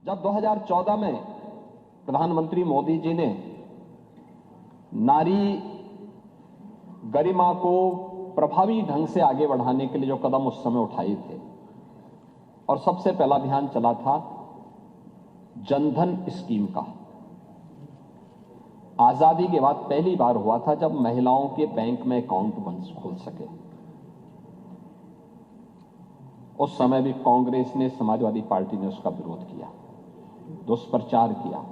जब 2014 में प्रधानमंत्री मोदी जी ने नारी गरिमा को प्रभावी ढंग से आगे बढ़ाने के लिए जो कदम उस समय उठाए थे, और सबसे पहला अभियान चला था जनधन स्कीम का। आजादी के बाद पहली बार हुआ था जब महिलाओं के बैंक में अकाउंट खोल सके। उस समय भी कांग्रेस ने, समाजवादी पार्टी ने उसका विरोध किया, दुष्प्रचार किया।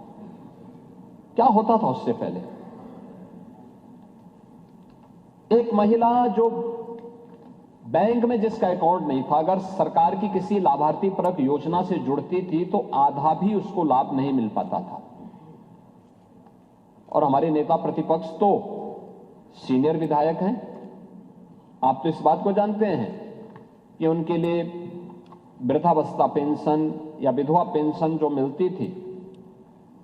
क्या होता था उससे पहले? एक महिला जो बैंक में जिसका अकाउंट नहीं था, अगर सरकार की किसी लाभार्थी परक योजना से जुड़ती थी तो आधा भी उसको लाभ नहीं मिल पाता था। और हमारे नेता प्रतिपक्ष तो सीनियर विधायक हैं। आप तो इस बात को जानते हैं कि उनके लिए वृद्धावस्था पेंशन या विधवा पेंशन जो मिलती थी,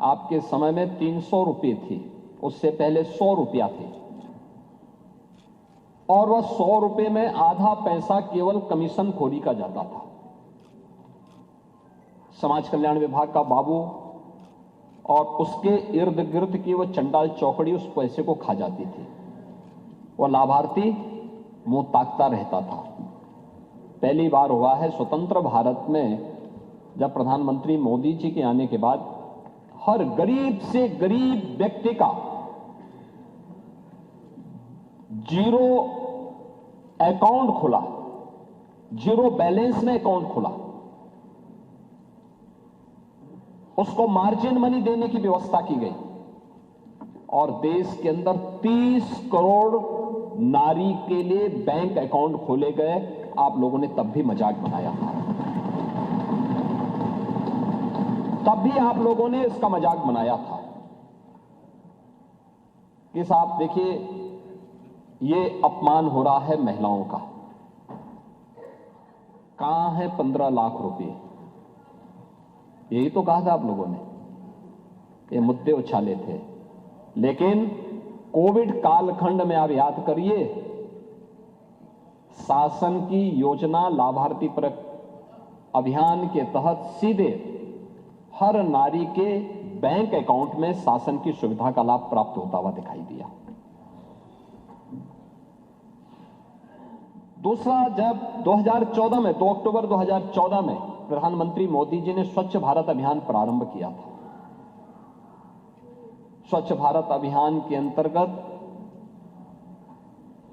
आपके समय में 300 रुपये थी, उससे पहले 100 रुपया थी। और वह 100 रुपये में आधा पैसा केवल कमीशन खोरी का जाता था। समाज कल्याण विभाग का बाबू और उसके इर्द गिर्द की वह चंडाल चौकड़ी उस पैसे को खा जाती थी। वह लाभार्थी मुंह ताकता रहता था। पहली बार हुआ है स्वतंत्र भारत में, जब प्रधानमंत्री मोदी जी के आने के बाद हर गरीब से गरीब व्यक्ति का जीरो अकाउंट खुला, जीरो बैलेंस में अकाउंट खुला। उसको मार्जिन मनी देने की व्यवस्था की गई और देश के अंदर 30 करोड़ नारी के लिए बैंक अकाउंट खोले गए। आप लोगों ने तब भी मजाक बनाया था, तब भी आप लोगों ने इसका मजाक बनाया था कि साहब देखिए ये अपमान हो रहा है महिलाओं का। कहां है 15 लाख रुपए? यही तो कहा था आप लोगों ने, ये मुद्दे उछाले थे। लेकिन कोविड कालखंड में आप याद करिए, शासन की योजना लाभार्थी परक अभियान के तहत सीधे हर नारी के बैंक अकाउंट में शासन की सुविधा का लाभ प्राप्त होता हुआ दिखाई दिया। दूसरा, जब 2014 में 2 अक्टूबर 2014 में प्रधानमंत्री मोदी जी ने स्वच्छ भारत अभियान प्रारंभ किया था। स्वच्छ भारत अभियान के अंतर्गत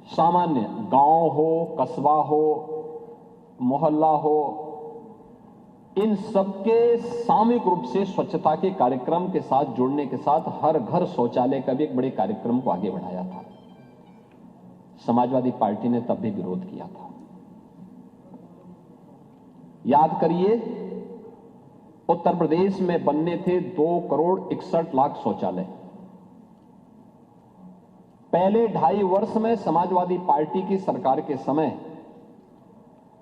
सामान्य गांव हो, कस्बा हो, मोहल्ला हो, इन सबके सामूहिक रूप से स्वच्छता के कार्यक्रम के साथ जुड़ने के साथ हर घर शौचालय का भी एक बड़े कार्यक्रम को आगे बढ़ाया था। समाजवादी पार्टी ने तब भी विरोध किया था। याद करिए, उत्तर प्रदेश में बनने थे 2 करोड़ 61 लाख शौचालय। पहले 2.5 वर्ष में समाजवादी पार्टी की सरकार के समय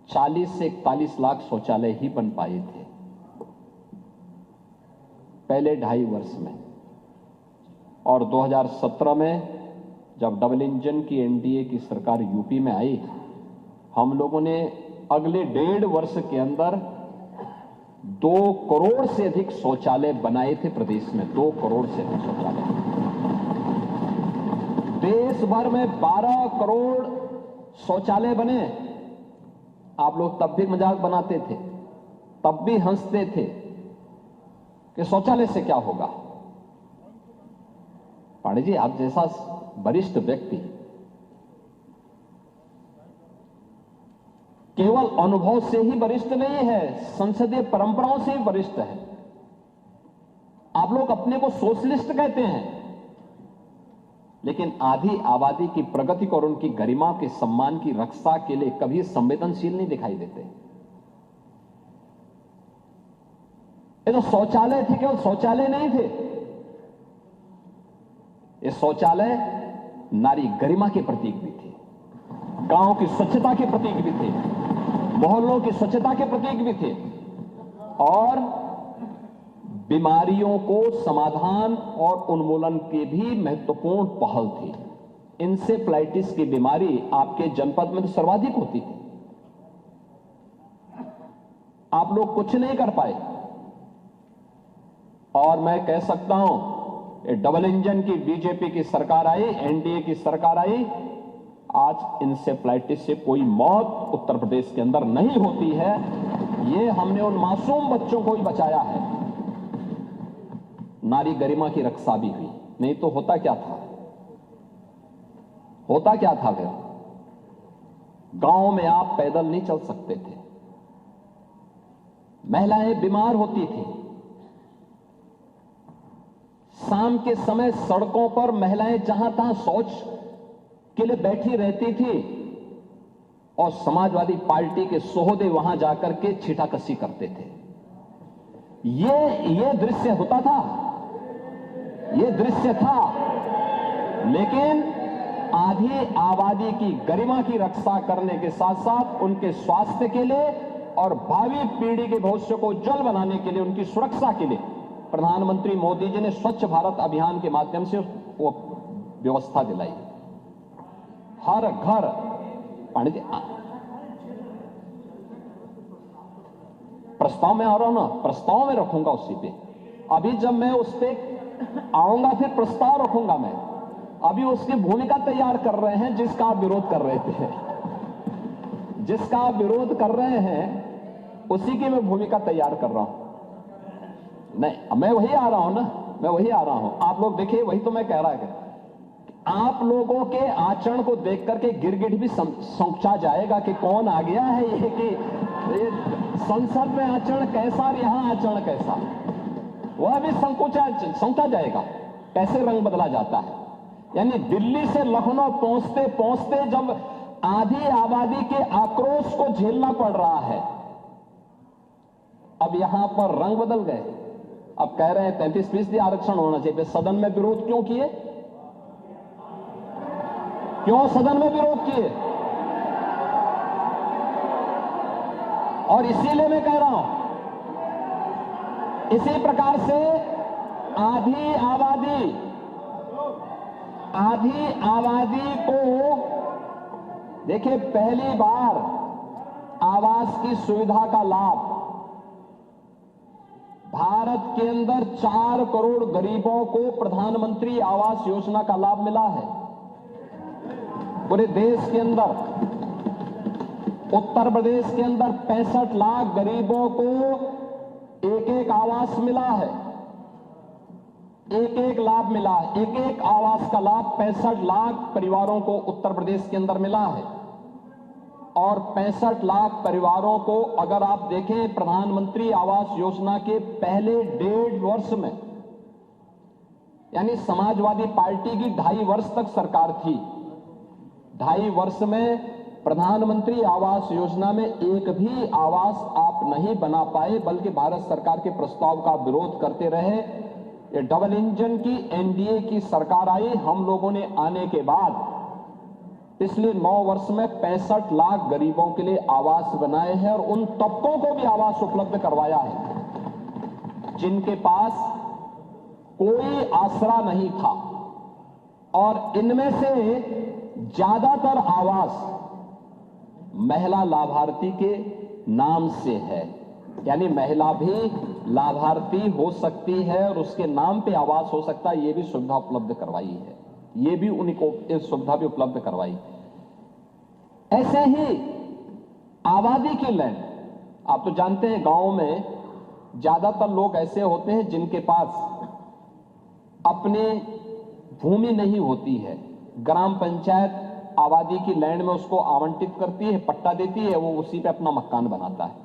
40 से 41 लाख शौचालय ही बन पाए थे, पहले 2.5 वर्ष में। और 2017 में जब डबल इंजन की एनडीए की सरकार यूपी में आई, हम लोगों ने अगले 1.5 वर्ष के अंदर 2 करोड़ से अधिक शौचालय बनाए थे प्रदेश में। 2 करोड़ से अधिक शौचालय। देश भर में 12 करोड़ शौचालय बने। आप लोग तब भी मजाक बनाते थे, तब भी हंसते थे कि शौचालय से क्या होगा। पांडे जी, आप जैसा वरिष्ठ व्यक्ति केवल अनुभव से ही वरिष्ठ नहीं है, संसदीय परंपराओं से ही वरिष्ठ है। आप लोग अपने को सोशलिस्ट कहते हैं, लेकिन आधी आबादी की प्रगति और उनकी गरिमा के सम्मान की रक्षा के लिए कभी संवेदनशील नहीं दिखाई देते। ये तो शौचालय थे, केवल शौचालय नहीं थे, ये शौचालय नारी गरिमा के प्रतीक भी थे, गांव की स्वच्छता के प्रतीक भी थे, मोहल्लों की स्वच्छता के प्रतीक भी थे, और बीमारियों को समाधान और उन्मूलन की भी महत्वपूर्ण पहल थी। इंसेफ्लाइटिस की बीमारी आपके जनपद में तो सर्वाधिक होती थी। आप लोग कुछ नहीं कर पाए। और मैं कह सकता हूं ये डबल इंजन की बीजेपी की सरकार आई, एनडीए की सरकार आई, आज इंसेफ्लाइटिस से कोई मौत उत्तर प्रदेश के अंदर नहीं होती है। ये हमने उन मासूम बच्चों को ही बचाया है। नारी गरिमा की रक्षा भी हुई, नहीं तो होता क्या था? होता क्या था फिर? गांव में आप पैदल नहीं चल सकते थे, महिलाएं बीमार होती थी, शाम के समय सड़कों पर महिलाएं जहां तहां शौच के लिए बैठी रहती थी और समाजवादी पार्टी के सोहदे वहां जाकर के छीटाकशी करते थे। ये दृश्य होता था, ये दृश्य था। लेकिन आधी आबादी की गरिमा की रक्षा करने के साथ साथ उनके स्वास्थ्य के लिए और भावी पीढ़ी के भविष्य को उज्जवल बनाने के लिए, उनकी सुरक्षा के लिए प्रधानमंत्री मोदी जी ने स्वच्छ भारत अभियान के माध्यम से वो व्यवस्था दिलाई। हर घर पानी प्रस्ताव में आ रहा हूं ना, प्रस्ताव में रखूंगा उसी पे। अभी जब मैं उस पे आऊंगा फिर प्रस्ताव रखूंगा मैं। अभी उसकी भूमिका तैयार कर रहे हैं जिसका आप विरोध कर रहे थे, जिसका आप विरोध कर रहे हैं उसी की मैं भूमिका तैयार कर रहा हूं। नहीं, मैं वही आ रहा हूं ना, मैं वही आ रहा हूं। आप लोग देखिए, वही तो मैं कह रहा है। आप लोगों के आचरण को देख करके गिरगिट भी समझा जाएगा कि कौन आ गया है। ये कि ये संसद में आचरण कैसा और यहां आचरण कैसा, वह भी समझा जाएगा कैसे रंग बदला जाता है। यानी दिल्ली से लखनऊ पहुंचते पहुंचते जब आधी आबादी के आक्रोश को झेलना पड़ रहा है, अब यहां पर रंग बदल गए। अब कह रहे हैं 33% आरक्षण होना चाहिए। सदन में विरोध क्यों किए? क्यों सदन में विरोध किए? और इसीलिए मैं कह रहा हूं, इसी प्रकार से आधी आबादी को देखिए, पहली बार आवास की सुविधा का लाभ भारत के अंदर 4 करोड़ गरीबों को प्रधानमंत्री आवास योजना का लाभ मिला है। पूरे देश के अंदर, उत्तर प्रदेश के अंदर 65 लाख गरीबों को एक आवास मिला है, एक लाभ मिला है। एक आवास का लाभ 65 लाख परिवारों को उत्तर प्रदेश के अंदर मिला है। और 65 लाख परिवारों को अगर आप देखें, प्रधानमंत्री आवास योजना के पहले 1.5 वर्ष में, यानी समाजवादी पार्टी की 2.5 वर्ष तक सरकार थी, 2.5 वर्ष में प्रधानमंत्री आवास योजना में एक भी आवास आप नहीं बना पाए, बल्कि भारत सरकार के प्रस्ताव का विरोध करते रहे। ये डबल इंजन की एनडीए की सरकार आई, हम लोगों ने आने के बाद पिछले 9 वर्ष में 65 लाख गरीबों के लिए आवास बनाए हैं और उन तबकों को भी आवास उपलब्ध करवाया है जिनके पास कोई आसरा नहीं था। और इनमें से ज्यादातर आवास महिला लाभार्थी के नाम से है, यानी महिला भी लाभार्थी हो सकती है और उसके नाम पे आवास हो सकता है। ये भी सुविधा उपलब्ध करवाई है, ये भी उन्हीं को ये सुविधा भी उपलब्ध करवाई। ऐसे ही आबादी की लैंड, आप तो जानते हैं गांव में ज्यादातर लोग ऐसे होते हैं जिनके पास अपनी भूमि नहीं होती है। ग्राम पंचायत आबादी की लैंड में उसको आवंटित करती है, पट्टा देती है, वो उसी पे अपना मकान बनाता है,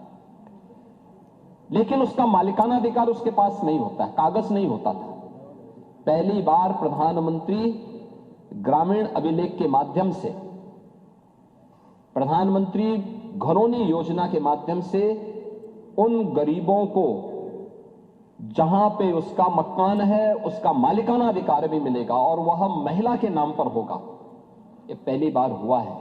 लेकिन उसका मालिकाना अधिकार उसके पास नहीं होता है, कागज नहीं होता था। पहली बार प्रधानमंत्री ग्रामीण अभिलेख के माध्यम से, प्रधानमंत्री घरौनी योजना के माध्यम से उन गरीबों को जहां पे उसका मकान है उसका मालिकाना अधिकार भी मिलेगा और वह महिला के नाम पर होगा। ये पहली बार हुआ है।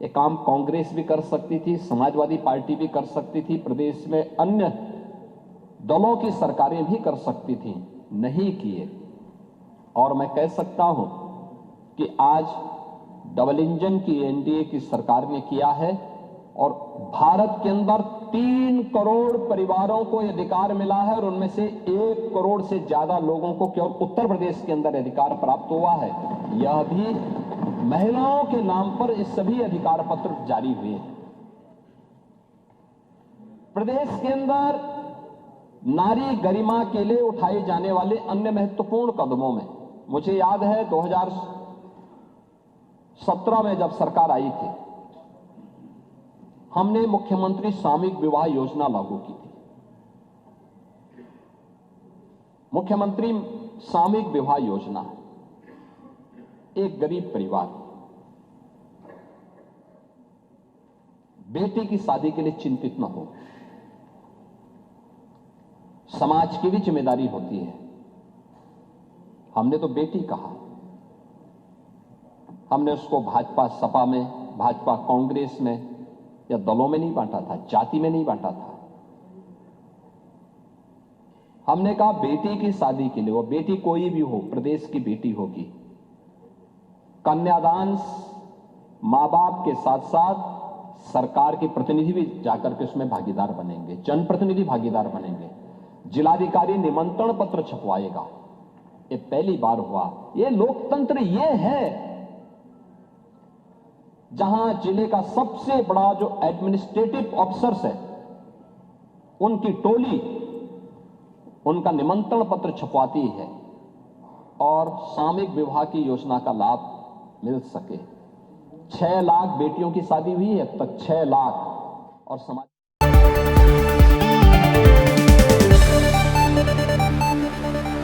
ये काम कांग्रेस भी कर सकती थी, समाजवादी पार्टी भी कर सकती थी, प्रदेश में अन्य दलों की सरकारें भी कर सकती थी, नहीं किए। और मैं कह सकता हूं कि आज डबल इंजन की एनडीए की सरकार ने किया है और भारत के अंदर 3 करोड़ परिवारों को अधिकार मिला है और उनमें से 1 करोड़ से ज्यादा लोगों को केवल उत्तर प्रदेश के अंदर अधिकार प्राप्त हुआ है। यह भी महिलाओं के नाम पर ये सभी अधिकार पत्र जारी हुए हैं। प्रदेश के अंदर नारी गरिमा के लिए उठाए जाने वाले अन्य महत्वपूर्ण कदमों में मुझे याद है 2017 में जब सरकार आई थी, हमने मुख्यमंत्री सामूहिक विवाह योजना लागू की थी। मुख्यमंत्री सामूहिक विवाह योजना, एक गरीब परिवार बेटी की शादी के लिए चिंतित न हो, समाज की भी जिम्मेदारी होती है। हमने तो बेटी कहा, हमने उसको भाजपा सपा में, भाजपा कांग्रेस में या दलों में नहीं बांटा था, जाति में नहीं बांटा था। हमने कहा बेटी की शादी के लिए, वो बेटी कोई भी हो, प्रदेश की बेटी होगी, कन्यादान मां बाप के साथ साथ सरकार के प्रतिनिधि भी जाकर के उसमें भागीदार बनेंगे, जनप्रतिनिधि भागीदार बनेंगे, जिलाधिकारी निमंत्रण पत्र छपवाएगा। ये पहली बार हुआ। ये लोकतंत्र ये है जहां जिले का सबसे बड़ा जो एडमिनिस्ट्रेटिव ऑफिसर्स है, उनकी टोली उनका निमंत्रण पत्र छपवाती है और सामूहिक विवाह की योजना का लाभ मिल सके। 6 लाख बेटियों की शादी हुई है अब तक, 6 लाख, और समाज